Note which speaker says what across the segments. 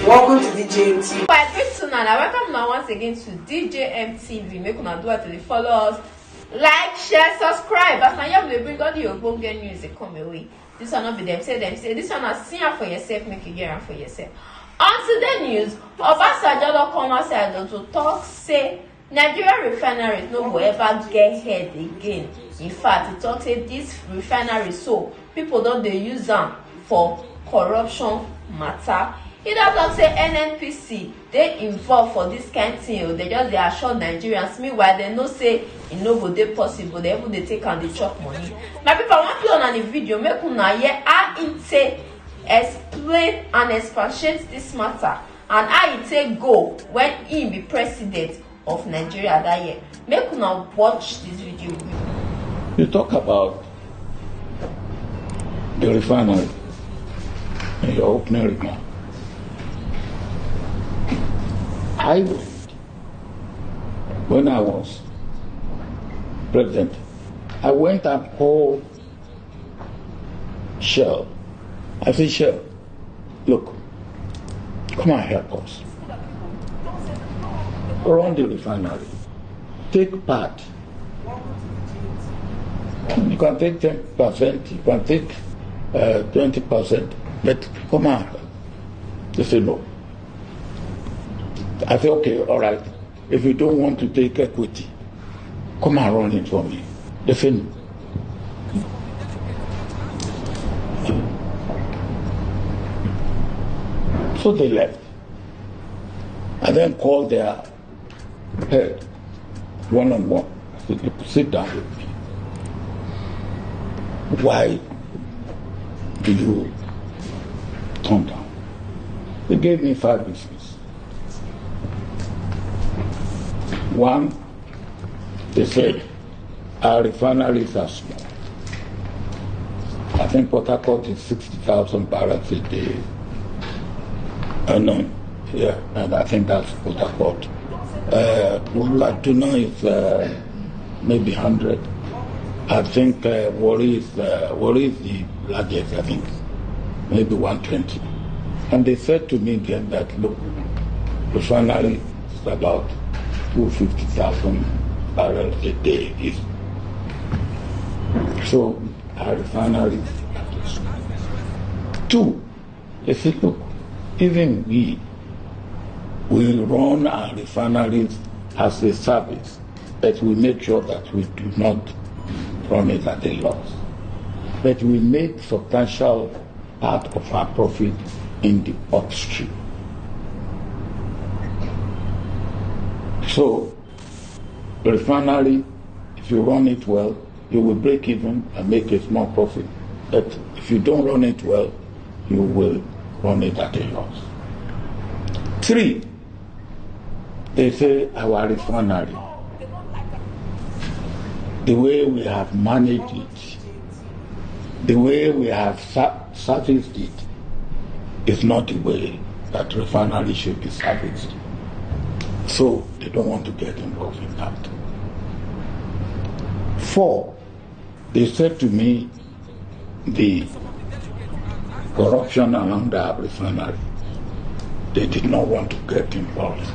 Speaker 1: Welcome to DJMTV.
Speaker 2: By great tuna, and welcome now once again to DJMTV. Make una do it to follow us, like, share, subscribe. As now you will bring all the Obansajo news they come away. This one not be them say this one is see for yourself, make you hear for yourself. On today news, Obansajo don come outside to talk say Nigeria refineries no go ever get head again. In fact, he talk say this refinery so people don't they use them for corruption matter. He don talk say NNPC they involved for this kind thing. They just they assure Nigerians. Meanwhile, they know say it no go dey possible. They even they take and they chop money. My people, I want play on the video. Make una hear how it take explain and expatiate this matter and how it take go when he be president of Nigeria that year. Make una watch this video.
Speaker 3: You talk about the refinery in your opening remark. When I was president, I went and called Shell. I said, Shell, look, come and help us. Run the refinery. Take part. You can take 10%, you can take 20%, but come on. They said no. I said, okay, all right. If you don't want to take equity, come and run it for me. They said no. So they left. I then called their head, one-on-one. I said, look, sit down with me. Why do you turn down? They gave me 5 reasons. One, they said our refineries are small. I think Port Harcourt is 60,000 barrels a day. And I think that's Port Harcourt. Kaduna is maybe 100. I think Warri is the largest, I think, maybe 120. And they said to me then that, look, refinery is about 250,000 barrels a day. So our refinery. 2, they said, look, even we will run our refineries as a service, but we make sure that we do not run it at a loss. But we make substantial part of our profit in the upstream. So, the refinery, if you run it well, you will break even and make a small profit. But if you don't run it well, you will run it at a loss. 3, they say our refinery, the way we have managed it, the way we have serviced it, is not the way that refinery should be serviced. So they don't want to get involved in that. 4, they said to me, the corruption around our refinery, they did not want to get involved in it.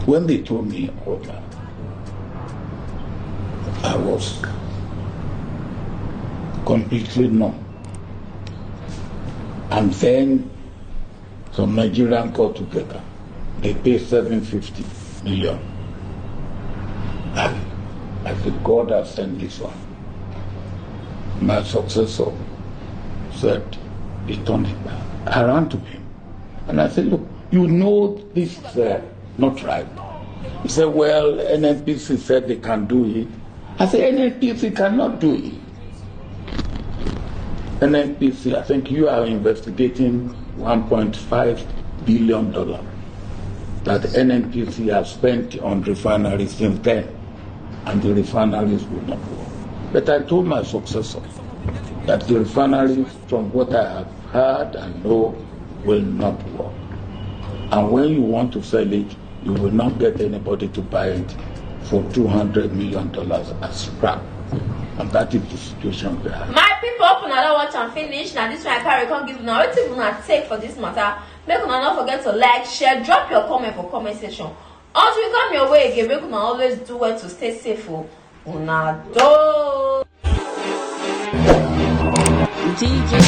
Speaker 3: When they told me all that, I was completely numb. And then some Nigerians got together. They paid 750 million. I said, God has sent this one. My successor said, he turned it back. I ran to him and I said, look, you know this is not right. He said, well, NNPC said they can do it. I said, NNPC cannot do it. NNPC, I think you are investigating $1.5 billion that NNPC has spent on refineries since then, and the refineries will not work. But I told my successor that the refineries, from what I have heard and know, will not work. And when you want to sell it, you will not get anybody to buy it for $200 million as scrap. And that is the situation we are.
Speaker 2: My people, hope una don watch and finish. Now this one I carry come give una wetin una take for this matter. Make una not forget to like, share, drop your comment for comment section. Until we come your way again, make una always do well to stay safe. Una do.
Speaker 1: DJ